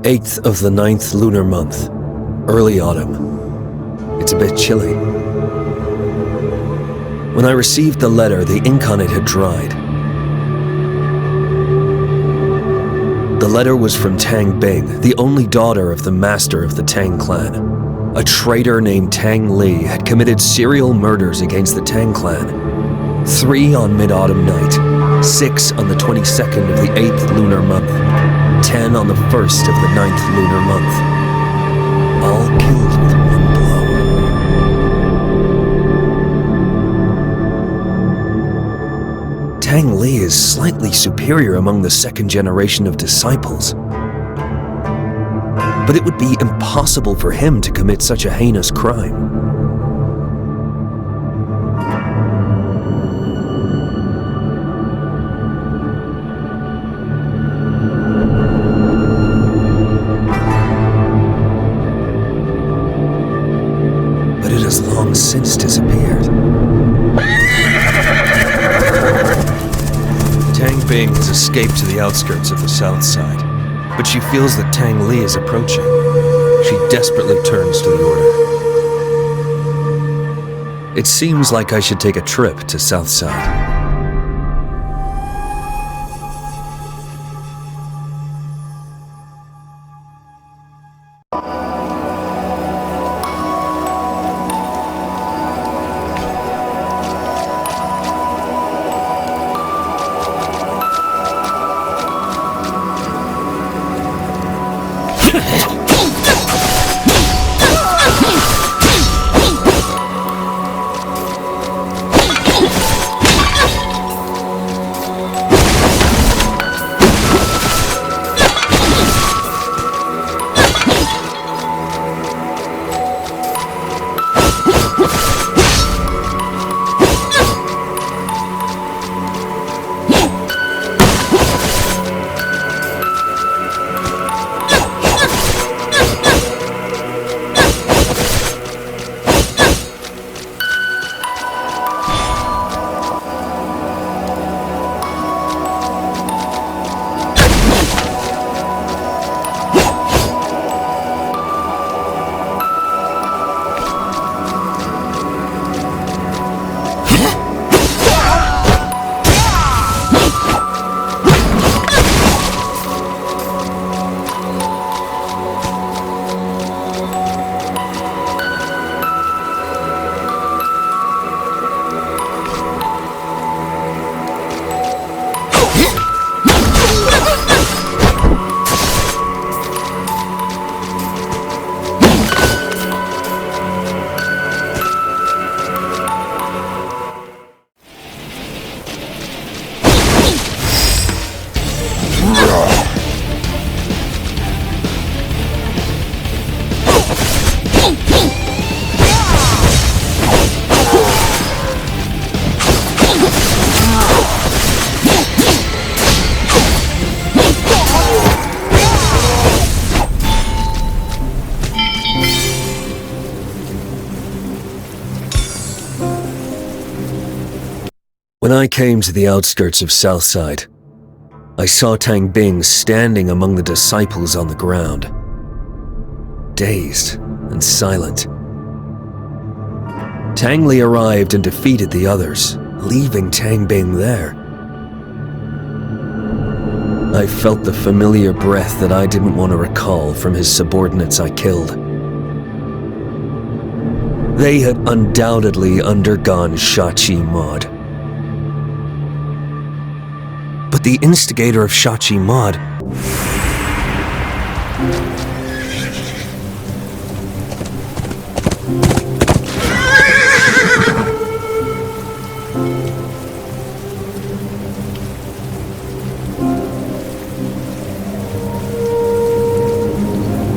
8th of the 9th lunar month, early autumn. It's a bit chilly. When I received the letter, the ink on it had dried. The letter was from Tang Bing, the only daughter of the master of the Tang clan. A traitor named Tang Li had committed serial murders against the Tang clan. 3 on Mid-Autumn Night, 6 on the 22nd of the 8th lunar month, 10 on the 1st of the 9th lunar month. All killed with one blow. Tang Li is slightly superior among the second generation of disciples. But it would be impossible for him to commit such a heinous crime. But it has long since disappeared. Tang Bing has escaped to the outskirts of the south side. But she feels that Tang Li is approaching. She desperately turns to the order. It seems like I should take a trip to Southside. When I came to the outskirts of Southside, I saw Tang Bing standing among the disciples on the ground, dazed and silent. Tang Li arrived and defeated the others, leaving Tang Bing there. I felt the familiar breath that I didn't want to recall from his subordinates I killed. They had undoubtedly undergone Shachi Mod. But the instigator of Shachi Mod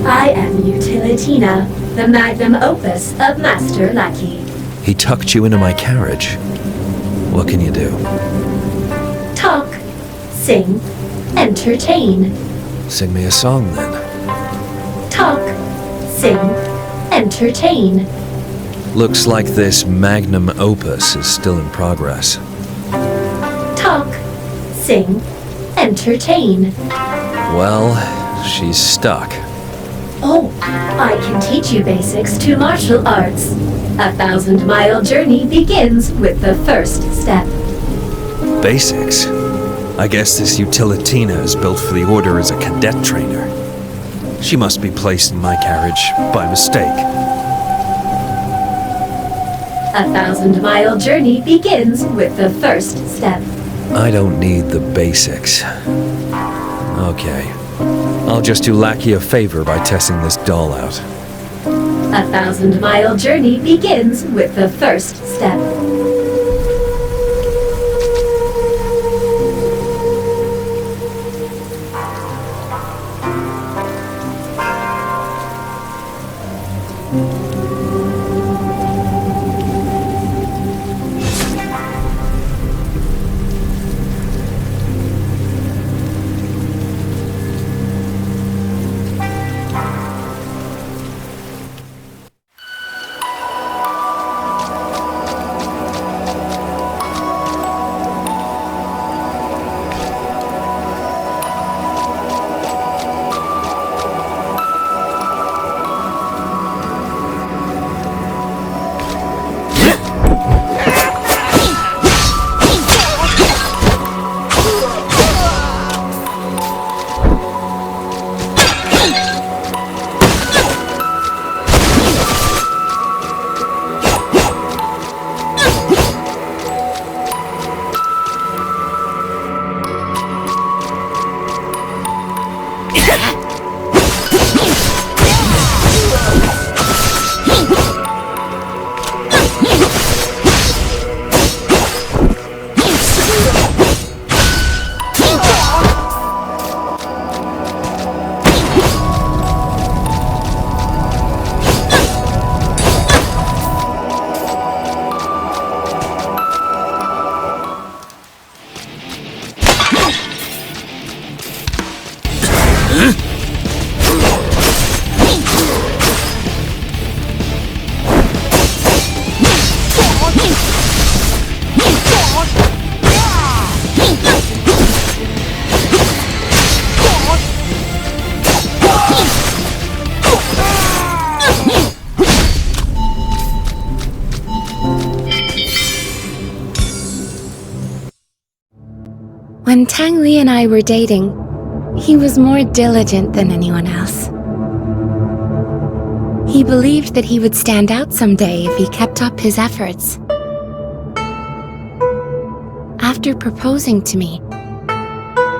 I am Utilitina, the magnum opus of Master Lackey. He tucked you into my carriage. What can you do? Talk, sing, entertain. Sing me a song then. Talk, sing, entertain. Looks like this magnum opus is still in progress. Talk, sing, entertain. Well, she's stuck. Oh, I can teach you basics to martial arts. A 1,000-mile journey begins with the first step. Basics? I guess this Utilitina is built for the Order as a cadet trainer. She must be placed in my carriage by mistake. A 1,000-mile journey begins with the first step. I don't need the basics. Okay. I'll just do Lackey a favor by testing this doll out. A 1,000-mile journey begins with the first step. When Tang Li and I were dating, he was more diligent than anyone else. He believed that he would stand out someday if he kept up his efforts. After proposing to me,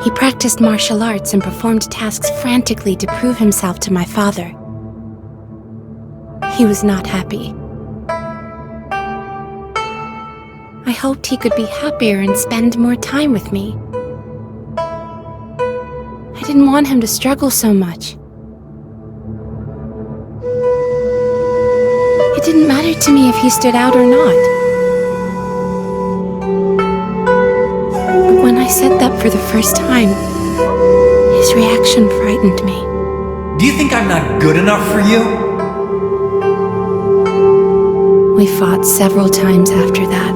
he practiced martial arts and performed tasks frantically to prove himself to my father. He was not happy. I hoped he could be happier and spend more time with me. I didn't want him to struggle so much. It didn't matter to me if he stood out or not. But when I said that for the first time, his reaction frightened me. Do you think I'm not good enough for you? We fought several times after that.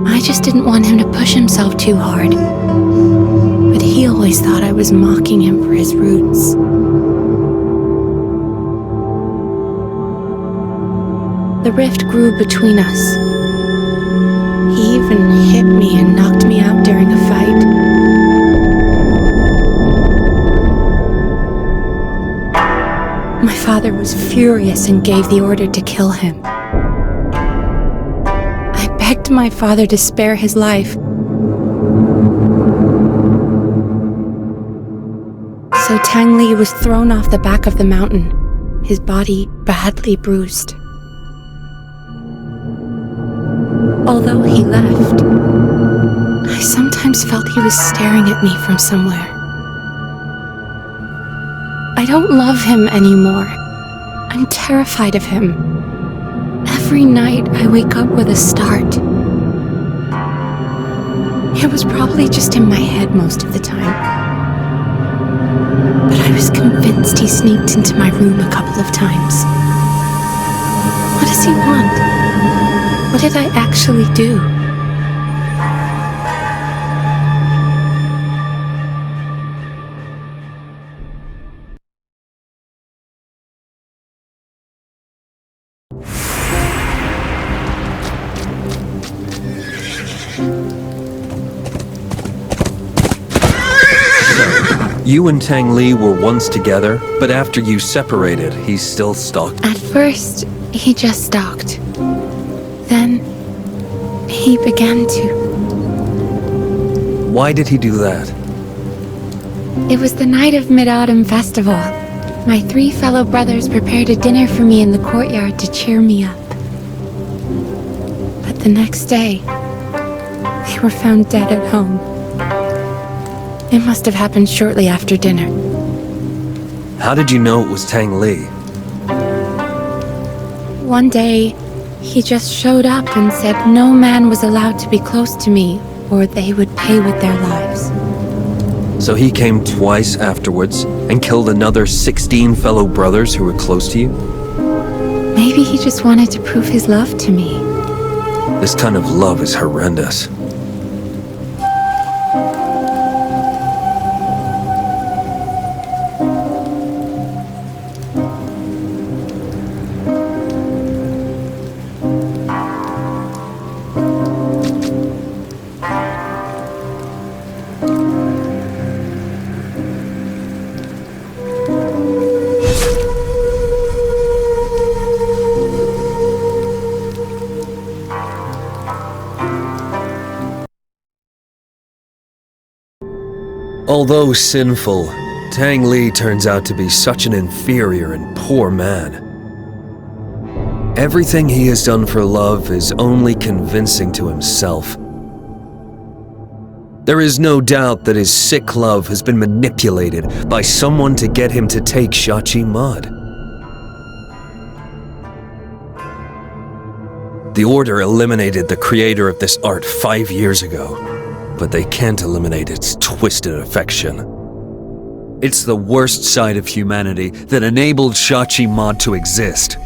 I just didn't want him to push himself too hard. But he always thought I was mocking him for his roots. The rift grew between us. He even hit me and knocked me out during a fight. My father was furious and gave the order to kill him. I begged my father to spare his life. So Tang Li was thrown off the back of the mountain, his body badly bruised. Although he left, I sometimes felt he was staring at me from somewhere. I don't love him anymore. I'm terrified of him. Every night I wake up with a start. It was probably just in my head most of the time. But I was convinced he sneaked into my room a couple of times. What does he want? What did I actually do? You and Tang Li were once together, but after you separated, he still stalked. At first, he just stalked. Then, he began to. Why did he do that? It was the night of Mid-Autumn Festival. My 3 fellow brothers prepared a dinner for me in the courtyard to cheer me up. But the next day, they were found dead at home. It must have happened shortly after dinner. How did you know it was Tang Li? One day, he just showed up and said no man was allowed to be close to me, or they would pay with their lives. So he came twice afterwards and killed another 16 fellow brothers who were close to you? Maybe he just wanted to prove his love to me. This kind of love is horrendous. Although sinful, Tang Li turns out to be such an inferior and poor man. Everything he has done for love is only convincing to himself. There is no doubt that his sick love has been manipulated by someone to get him to take Shachi Mud. The Order eliminated the creator of this art 5 years ago, but they can't eliminate its twisted affection. It's the worst side of humanity that enabled Shachi Mud to exist.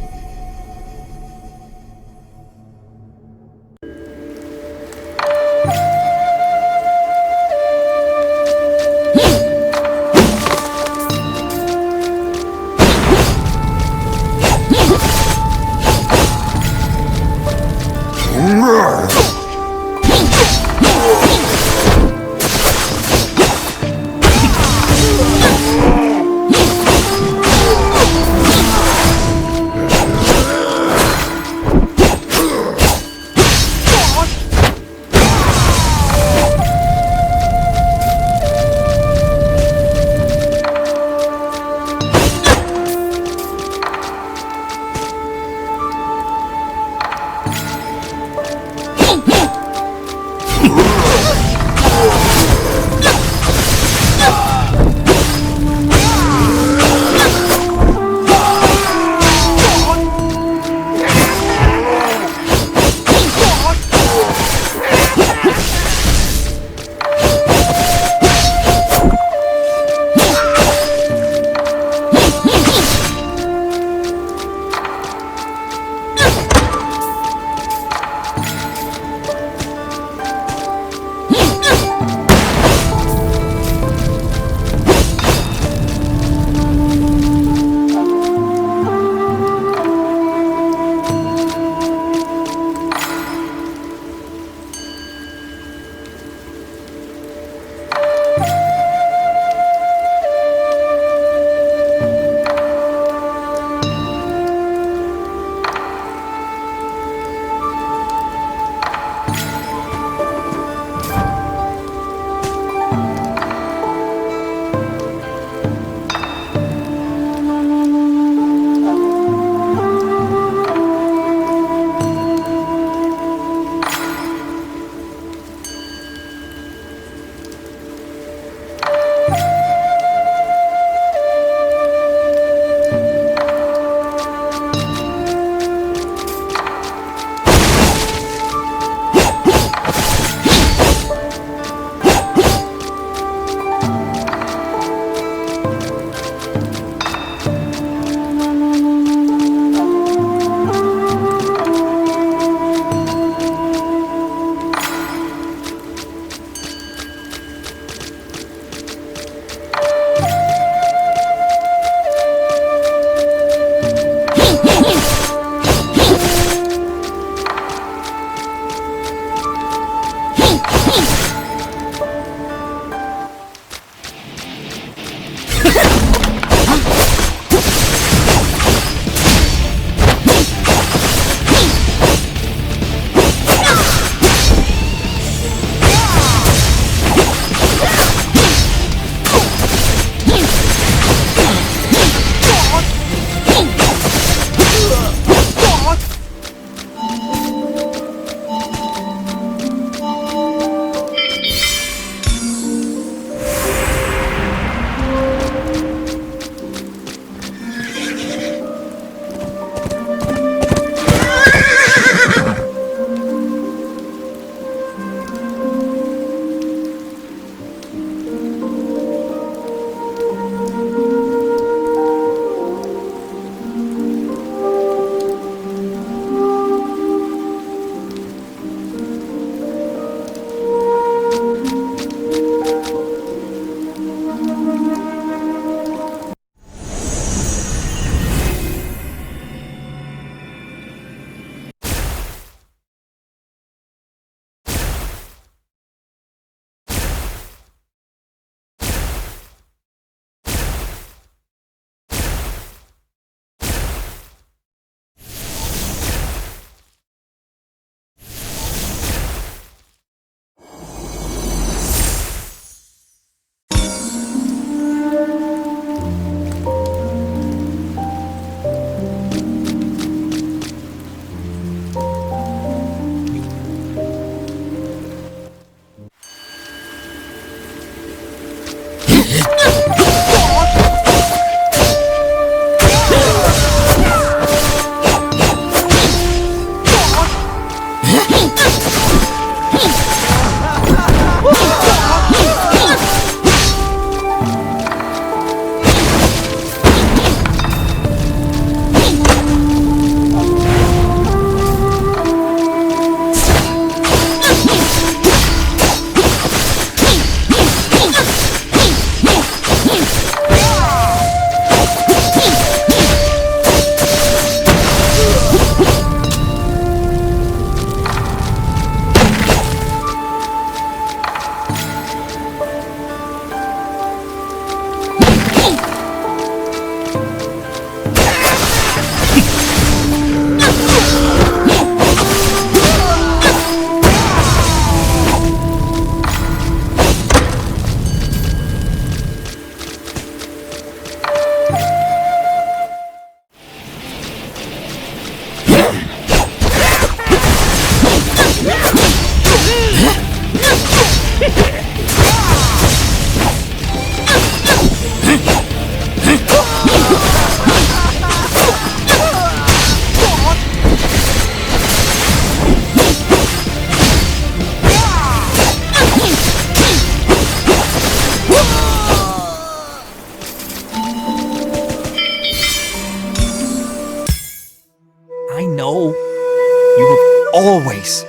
always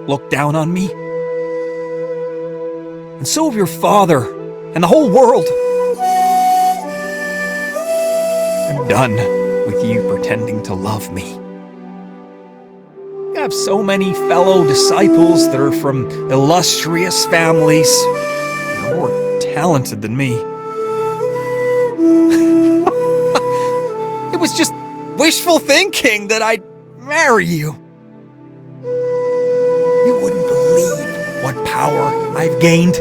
looked down on me. And so have your father and the whole world. I'm done with you pretending to love me. I have so many fellow disciples that are from illustrious families. They're more talented than me. It was just wishful thinking that I'd marry you. You wouldn't believe what power I've gained.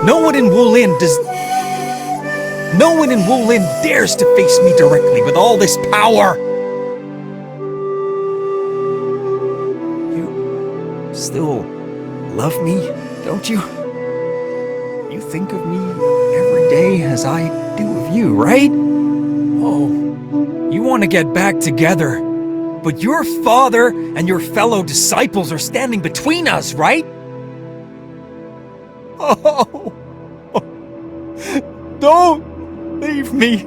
No one in Wulin dares to face me directly with all this power. You still love me, don't you? You think of me every day as I do of you, right? Oh, you want to get back together, but your father and your fellow disciples are standing between us, right? Oh, don't leave me.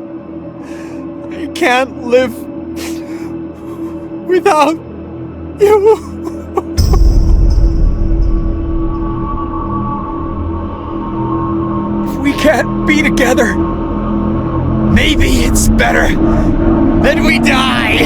I can't live without you. If we can't be together, maybe it's better that we die.